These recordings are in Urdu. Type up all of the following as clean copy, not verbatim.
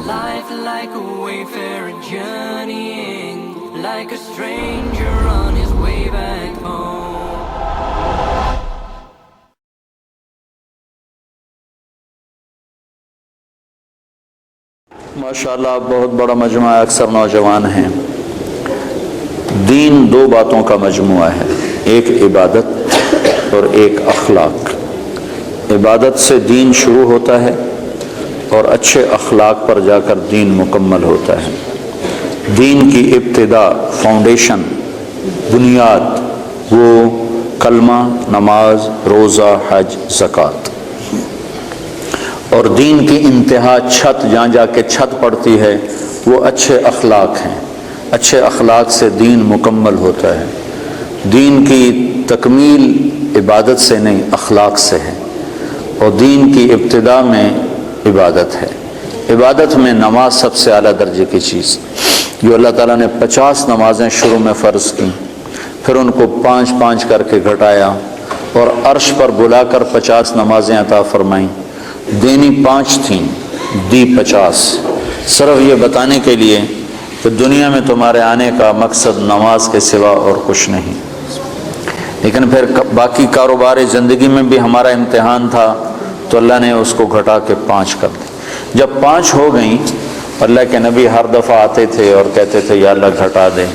Life like a wayfarer journeying, like a stranger on his way back home. ماشاءاللہ بہت بڑا مجموعہ ہے، اکثر نوجوان ہیں۔ دین دو باتوں کا مجموعہ ہے، ایک عبادت اور ایک اخلاق۔ عبادت سے دین شروع ہوتا ہے اور اچھے اخلاق پر جا کر دین مکمل ہوتا ہے۔ دین کی ابتدا، فاؤنڈیشن، بنیاد وہ کلمہ، نماز، روزہ، حج، زکوٰۃ، اور دین کی انتہا چھت، جہاں جا کے چھت پڑتی ہے وہ اچھے اخلاق ہیں۔ اچھے اخلاق سے دین مکمل ہوتا ہے۔ دین کی تکمیل عبادت سے نہیں، اخلاق سے ہے، اور دین کی ابتدا میں عبادت ہے۔ عبادت میں نماز سب سے اعلیٰ درجے کی چیز، جو اللہ تعالیٰ نے 50 نمازیں شروع میں فرض کی، پھر ان کو 5 کر کے گھٹایا اور عرش پر بلا کر 50 نمازیں عطا فرمائیں۔ دینی 5 تھیں، دی 50، صرف یہ بتانے کے لیے کہ دنیا میں تمہارے آنے کا مقصد نماز کے سوا اور کچھ نہیں۔ لیکن پھر باقی کاروبار زندگی میں بھی ہمارا امتحان تھا، تو اللہ نے اس کو گھٹا کے 5 کر دی۔ جب 5 ہو گئیں، اللہ کے نبی ہر دفعہ آتے تھے اور کہتے تھے یا اللہ گھٹا دے۔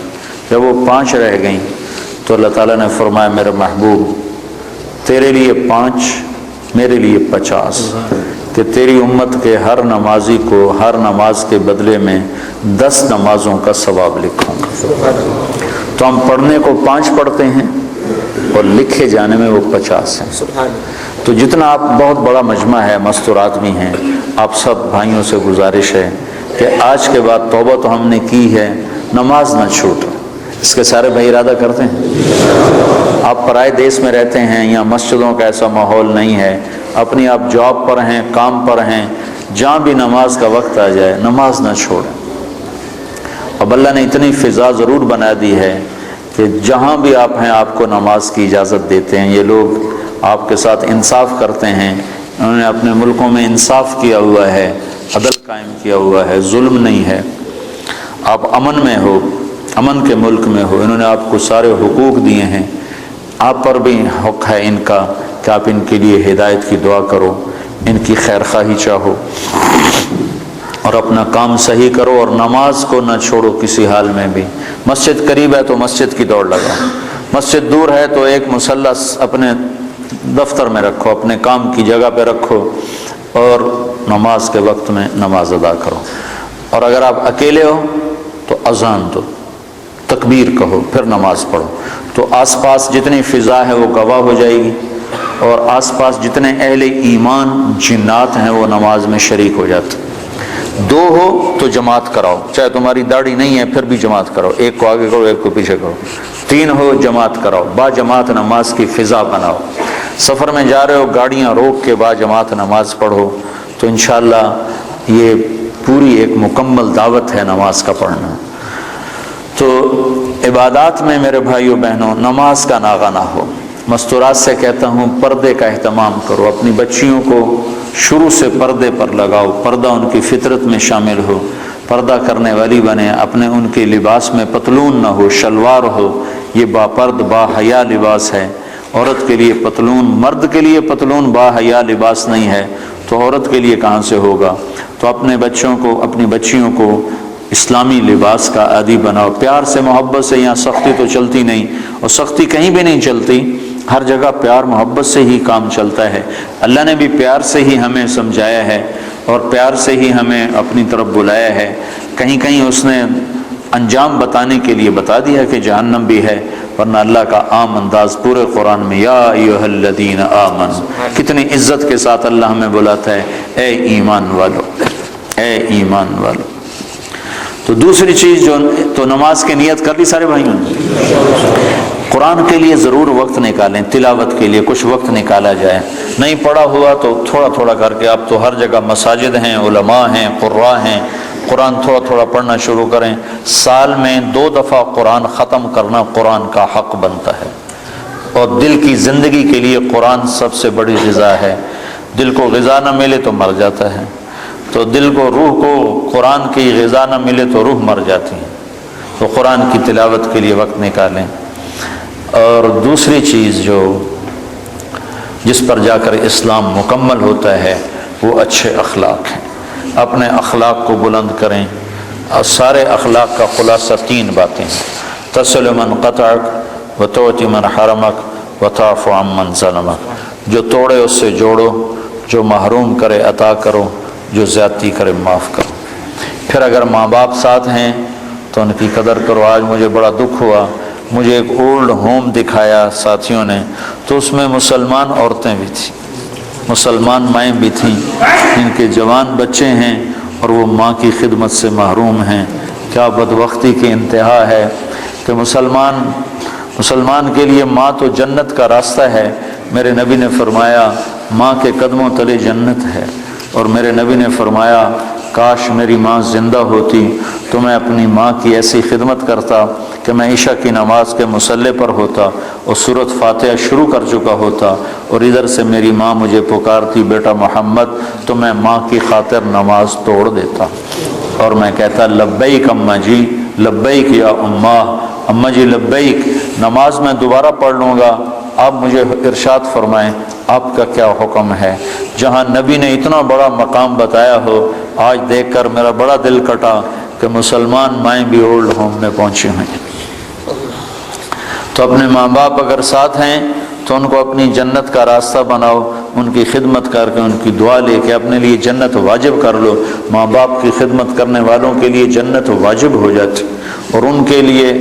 جب وہ 5 رہ گئیں تو اللہ تعالیٰ نے فرمایا میرے محبوب تیرے لیے 5، میرے لیے 50، کہ تیری امت کے ہر نمازی کو ہر نماز کے بدلے میں 10 نمازوں کا ثواب لکھوں گا۔ تو ہم پڑھنے کو 5 پڑھتے ہیں اور لکھے جانے میں وہ 50 ہیں۔ تو جتنا آپ، بہت بڑا مجمع ہے، مستورات بھی ہیں، آپ سب بھائیوں سے گزارش ہے کہ آج کے بعد توبہ تو ہم نے کی ہے، نماز نہ چھوٹ۔ اس کے سارے بھائی ارادہ کرتے ہیں؟ آپ پرائے دیس میں رہتے ہیں، یا مسجدوں کا ایسا ماحول نہیں ہے، اپنی آپ جاب پر ہیں، کام پر ہیں، جہاں بھی نماز کا وقت آ جائے نماز نہ چھوڑیں۔ اب اللہ نے اتنی فضا ضرور بنا دی ہے کہ جہاں بھی آپ ہیں آپ کو نماز کی اجازت دیتے ہیں۔ یہ لوگ آپ کے ساتھ انصاف کرتے ہیں، انہوں نے اپنے ملکوں میں انصاف کیا ہوا ہے، عدل قائم کیا ہوا ہے، ظلم نہیں ہے۔ آپ امن میں ہو، امن کے ملک میں ہو، انہوں نے آپ کو سارے حقوق دیے ہیں، آپ پر بھی حق ہے ان کا کہ آپ ان کے لیے ہدایت کی دعا کرو، ان کی خیر خواہی چاہو، اور اپنا کام صحیح کرو، اور نماز کو نہ چھوڑو کسی حال میں بھی۔ مسجد قریب ہے تو مسجد کی دوڑ لگاؤ، مسجد دور ہے تو ایک مصلی اپنے دفتر میں رکھو، اپنے کام کی جگہ پہ رکھو، اور نماز کے وقت میں نماز ادا کرو۔ اور اگر آپ اکیلے ہو تو اذان دو، تکبیر کہو، پھر نماز پڑھو، تو آس پاس جتنی فضا ہے وہ گواہ ہو جائے گی، اور آس پاس جتنے اہل ایمان جنات ہیں وہ نماز میں شریک ہو جاتے۔ 2 ہو تو جماعت کراؤ، چاہے تمہاری داڑھی نہیں ہے پھر بھی جماعت کرو، ایک کو آگے کرو ایک کو پیچھے کرو۔ 3 ہو جماعت کراؤ، با جماعت نماز کی فضا بناؤ۔ سفر میں جا رہے ہو گاڑیاں روک کے با جماعت نماز پڑھو، تو انشاءاللہ یہ پوری ایک مکمل دعوت ہے نماز کا پڑھنا۔ تو عبادات میں میرے بھائیوں بہنوں نماز کا ناغہ نہ ہو۔ مستورات سے کہتا ہوں پردے کا اہتمام کرو، اپنی بچیوں کو شروع سے پردے پر لگاؤ، پردہ ان کی فطرت میں شامل ہو، پردہ کرنے والی بنے، اپنے ان کے لباس میں پتلون نہ ہو، شلوار ہو، یہ با پرد با حیا لباس ہے۔ عورت کے لیے پتلون، مرد کے لیے پتلون با حیا لباس نہیں ہے، تو عورت کے لیے کہاں سے ہوگا؟ تو اپنے بچوں کو، اپنی بچیوں کو اسلامی لباس کا عادی بناؤ، پیار سے محبت سے۔ یہاں سختی تو چلتی نہیں، اور سختی کہیں بھی نہیں چلتی، ہر جگہ پیار محبت سے ہی کام چلتا ہے۔ اللہ نے بھی پیار سے ہی ہمیں سمجھایا ہے اور پیار سے ہی ہمیں اپنی طرف بلایا ہے۔ کہیں کہیں اس نے انجام بتانے کے لیے بتا دیا کہ جہنم بھی ہے، ورنہ اللہ کا عام انداز پورے قرآن میں یا ایھا الذین آمنوا، کتنی عزت کے ساتھ اللہ ہمیں بلاتا ہے، اے ایمان والو، اے ایمان والو۔ تو دوسری چیز جو، تو نماز کی نیت کر لی سارے بھائیوں نے؟ قرآن کے لیے ضرور وقت نکالیں، تلاوت کے لیے کچھ وقت نکالا جائے۔ نہیں پڑھا ہوا تو تھوڑا تھوڑا کر کے، اب تو ہر جگہ مساجد ہیں، علماء ہیں، قراء ہیں، قرآن تھوڑا تھوڑا پڑھنا شروع کریں۔ سال میں 2 دفعہ قرآن ختم کرنا قرآن کا حق بنتا ہے، اور دل کی زندگی کے لیے قرآن سب سے بڑی غذا ہے۔ دل کو غذا نہ ملے تو مر جاتا ہے۔ تو دل کو روح کو قرآن کی غذا نہ ملے تو روح مر جاتی ہے، تو قرآن کی تلاوت کے لیے وقت نکالیں۔ اور دوسری چیز جو جس پر جا کر اسلام مکمل ہوتا ہے وہ اچھے اخلاق ہیں۔ اپنے اخلاق کو بلند کریں، اور سارے اخلاق کا خلاصہ 3 باتیں ہیں: تصل من قطعک وتعطی من حرمک وتعفو عن من ظلمک۔ جو توڑے اس سے جوڑو، جو محروم کرے عطا کرو، جو زیادتی کرے معاف کرو۔ پھر اگر ماں باپ ساتھ ہیں تو ان کی قدر کرو۔ آج مجھے بڑا دکھ ہوا، مجھے ایک اولڈ ہوم دکھایا ساتھیوں نے، تو اس میں مسلمان عورتیں بھی تھیں، مسلمان مائیں بھی تھیں، جن کے جوان بچے ہیں اور وہ ماں کی خدمت سے محروم ہیں۔ کیا بدبختی کی انتہا ہے کہ مسلمان کے لیے ماں تو جنت کا راستہ ہے۔ میرے نبی نے فرمایا ماں کے قدموں تلے جنت ہے، اور میرے نبی نے فرمایا کاش میری ماں زندہ ہوتی تو میں اپنی ماں کی ایسی خدمت کرتا کہ میں عشاء کی نماز کے مصلی پر ہوتا اور سورۃ فاتحہ شروع کر چکا ہوتا، اور ادھر سے میری ماں مجھے پکارتی بیٹا محمد، تو میں ماں کی خاطر نماز توڑ دیتا اور میں کہتا لبیک اماں جی، لبیک یا اماں جی لبیک، نماز میں دوبارہ پڑھ لوں گا، آپ مجھے ارشاد فرمائیں آپ کا کیا حکم ہے۔ جہاں نبی نے اتنا بڑا مقام بتایا ہو، آج دیکھ کر میرا بڑا دل کٹا کہ مسلمان مائیں بھی اولڈ ہوم میں پہنچی ہوئی ہیں۔ تو اپنے ماں باپ اگر ساتھ ہیں تو ان کو اپنی جنت کا راستہ بناؤ، ان کی خدمت کر کے ان کی دعا لے کے اپنے لیے جنت واجب کر لو۔ ماں باپ کی خدمت کرنے والوں کے لیے جنت واجب ہو جاتی، اور ان کے لیے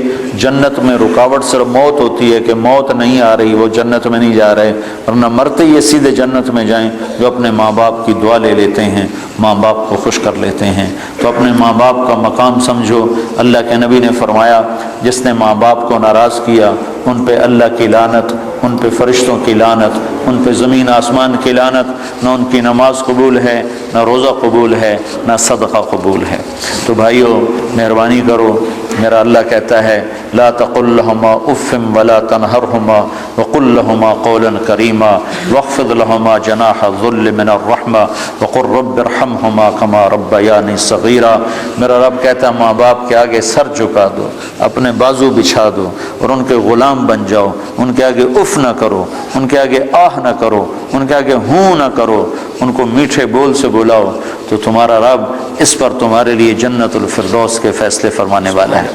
جنت میں رکاوٹ صرف موت ہوتی ہے کہ موت نہیں آ رہی، وہ جنت میں نہیں جا رہے، ورنہ مرتے ہی سیدھے جنت میں جائیں جو اپنے ماں باپ کی دعا لے لیتے ہیں، ماں باپ کو خوش کر لیتے ہیں۔ تو اپنے ماں باپ کا مقام سمجھو۔ اللہ کے نبی نے فرمایا جس نے ماں باپ کو ناراض کیا ان پہ اللہ کی لعنت، ان پہ فرشتوں کی لعنت، ان پہ زمین آسمان کی لعنت، نہ ان کی نماز قبول ہے، نہ روزہ قبول ہے، نہ صدقہ قبول ہے۔ تو بھائیو مہربانی کرو، میرا اللہ کہتا ہے لا تقل لهما اف ولا تنهرهما وقل لهما قولا كريما واخفض لهما جناح الذل من الرحمة وقل رب ارحمهما كما ربياني صغيرا۔ میرا رب کہتا ہے ماں باپ کے آگے سر جھکا دو، اپنے بازو بچھا دو اور ان کے غلام بن جاؤ، ان کے آگے اف نہ کرو، ان کے آگے آہ نہ کرو، ان کے آگے ہوں نہ کرو، ان کو میٹھے بول سے بلاؤ، تو تمہارا رب اس پر تمہارے لیے جنت الفردوس کے فیصلے فرمانے والا ہے۔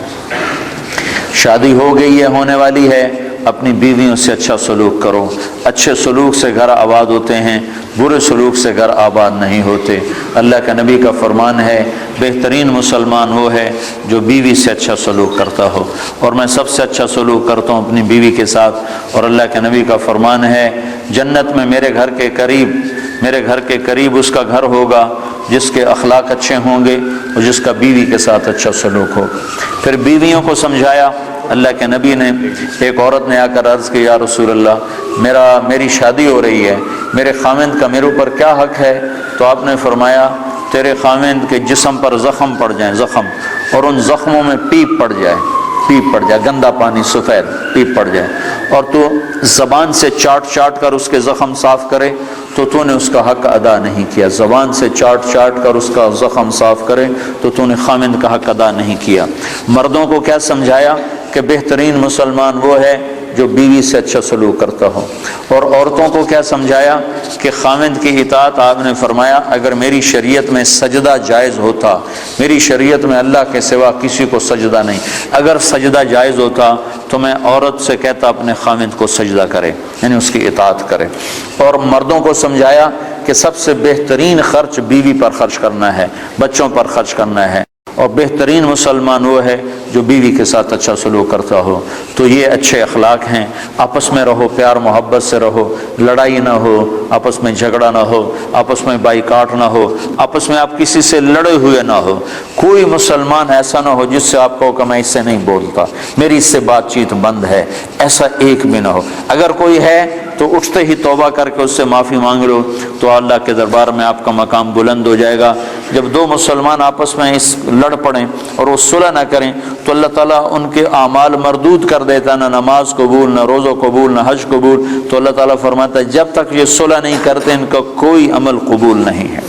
شادی ہو گئی ہے، ہونے والی ہے، اپنی بیویوں سے اچھا سلوک کرو۔ اچھے سلوک سے گھر آباد ہوتے ہیں، برے سلوک سے گھر آباد نہیں ہوتے۔ اللہ کے نبی کا فرمان ہے بہترین مسلمان وہ ہے جو بیوی سے اچھا سلوک کرتا ہو، اور میں سب سے اچھا سلوک کرتا ہوں اپنی بیوی کے ساتھ۔ اور اللہ کے نبی کا فرمان ہے جنت میں میرے گھر کے قریب اس کا گھر ہوگا جس کے اخلاق اچھے ہوں گے اور جس کا بیوی کے ساتھ اچھا سلوک ہو۔ پھر بیویوں کو سمجھایا۔ اللہ کے نبی نے، ایک عورت نے آ کر عرض کی یا رسول اللہ میری شادی ہو رہی ہے، میرے خاوند کا میرے اوپر کیا حق ہے؟ تو آپ نے فرمایا تیرے خاوند کے جسم پر زخم پڑ جائیں، زخم، اور ان زخموں میں پیپ پڑ جائے، گندا پانی سفید پیپ پڑ جائے، اور تو زبان سے چاٹ کر اس کے زخم صاف کرے تو نے اس کا حق ادا نہیں کیا۔ زبان سے چاٹ کر اس کا زخم صاف کرے تو نے خاوند کا حق ادا نہیں کیا۔ مردوں کو کیا سمجھایا کہ بہترین مسلمان وہ ہے جو بیوی سے اچھا سلوک کرتا ہو، اور عورتوں کو کیا سمجھایا کہ خاوند کی اطاعت، آپ نے فرمایا اگر میری شریعت میں سجدہ جائز ہوتا، میری شریعت میں اللہ کے سوا کسی کو سجدہ نہیں، اگر سجدہ جائز ہوتا تو میں عورت سے کہتا اپنے خاوند کو سجدہ کرے، یعنی اس کی اطاعت کرے۔ اور مردوں کو سمجھایا کہ سب سے بہترین خرچ بیوی پر خرچ کرنا ہے، بچوں پر خرچ کرنا ہے، اور بہترین مسلمان وہ ہے جو بیوی کے ساتھ اچھا سلوک کرتا ہو۔ تو یہ اچھے اخلاق ہیں۔ آپس میں رہو، پیار محبت سے رہو، لڑائی نہ ہو، آپس میں جھگڑا نہ ہو، آپس میں بائیکاٹ نہ ہو، آپس میں آپ کسی سے لڑے ہوئے نہ ہو۔ کوئی مسلمان ایسا نہ ہو جس سے آپ کہو کہ میں اس سے نہیں بولتا، میری اس سے بات چیت بند ہے، ایسا ایک بھی نہ ہو۔ اگر کوئی ہے تو اٹھتے ہی توبہ کر کے اس سے معافی مانگ لو، تو اللہ کے دربار میں آپ کا مقام بلند ہو جائے گا۔ جب دو مسلمان آپس میں لڑ پڑیں اور وہ صلح نہ کریں تو اللہ تعالیٰ ان کے اعمال مردود کر دیتا، نہ نماز قبول، نہ روزہ قبول، نہ حج قبول۔ تو اللہ تعالیٰ فرماتا ہے جب تک یہ صلح نہیں کرتے ان کا کوئی عمل قبول نہیں ہے۔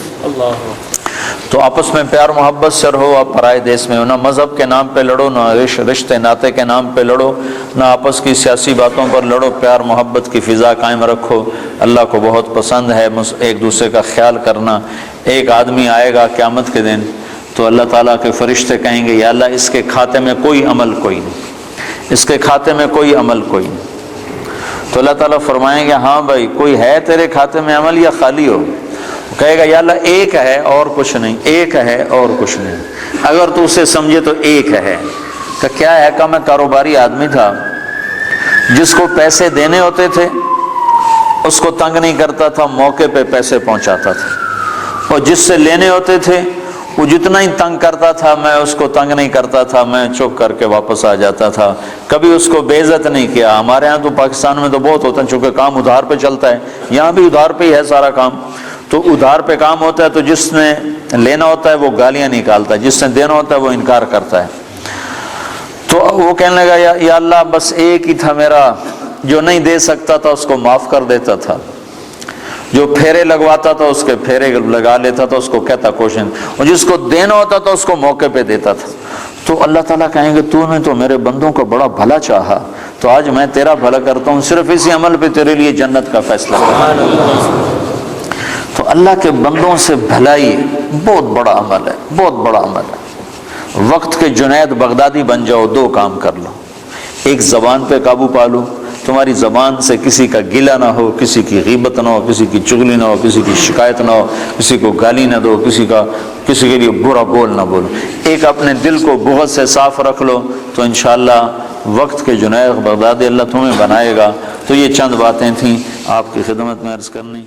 تو آپس میں پیار محبت سے رہو. آپ پرائے دیس میں ہو, نہ مذہب کے نام پہ لڑو, نہ رشتے ناطے کے نام پہ لڑو, نہ آپس کی سیاسی باتوں پر لڑو. پیار محبت کی فضا قائم رکھو. اللہ کو بہت پسند ہے ایک دوسرے کا خیال کرنا. ایک آدمی آئے گا قیامت کے دن تو اللہ تعالیٰ کے فرشتے کہیں گے یا اللہ اس کے کھاتے میں کوئی عمل کوئی نہیں, اس کے کھاتے میں کوئی عمل کوئی نہیں. تو اللہ تعالیٰ فرمائیں گے ہاں بھائی کوئی ہے تیرے کھاتے میں عمل یا خالی ہو؟ کہے گا یا اللہ ایک ہے اور کچھ نہیں, ایک ہے اور کچھ نہیں. اگر تو اسے سمجھے تو ایک ہے. کہ کیا ہے؟ کہ میں کاروباری آدمی تھا, جس کو پیسے دینے ہوتے تھے اس کو تنگ نہیں کرتا تھا, موقع پہ پیسے پہنچاتا تھا, اور جس سے لینے ہوتے تھے وہ جتنا ہی تنگ کرتا تھا میں اس کو تنگ نہیں کرتا تھا, میں چپ کر کے واپس آ جاتا تھا. کبھی اس کو بے عزت نہیں کیا. ہمارے ہاں تو پاکستان میں تو بہت ہوتا ہے, چونکہ کام ادھار پہ چلتا ہے, یہاں بھی ادھار پہ ہی ہے سارا کام. تو ادھار پہ کام ہوتا ہے تو جس نے لینا ہوتا ہے وہ گالیاں نکالتا ہے, جس نے دینا ہوتا ہے وہ انکار کرتا ہے. تو وہ کہنے لگا یا اللہ بس ایک ہی تھا میرا, جو نہیں دے سکتا تھا اس کو معاف کر دیتا تھا, جو پھیرے لگواتا تھا اس کے پھیرے لگا لیتا تھا, اس کو کہتا کوشن, اور جس کو دینا ہوتا تھا اس کو موقع پہ دیتا تھا. تو اللہ تعالیٰ کہیں گے تو نے تو میرے بندوں کا بڑا بھلا چاہا, تو آج میں تیرا بھلا کرتا ہوں, صرف اسی عمل پہ تیرے لیے جنت کا فیصلہ کرتا. تو اللہ کے بندوں سے بھلائی بہت بڑا عمل ہے, بہت بڑا عمل ہے. وقت کے جنید بغدادی بن جاؤ, دو کام کر لو. ایک زبان پہ قابو پا لو, تمہاری زبان سے کسی کا گلہ نہ ہو, کسی کی غیبت نہ ہو, کسی کی چغلی نہ ہو, کسی کی شکایت نہ ہو, کسی کو گالی نہ دو, کسی کے لیے برا بول نہ بولو. ایک اپنے دل کو بغض سے صاف رکھ لو, تو انشاءاللہ وقت کے جنید بغدادی اللہ تمہیں بنائے گا. تو یہ چند باتیں تھیں آپ کی خدمت میں عرض کرنی.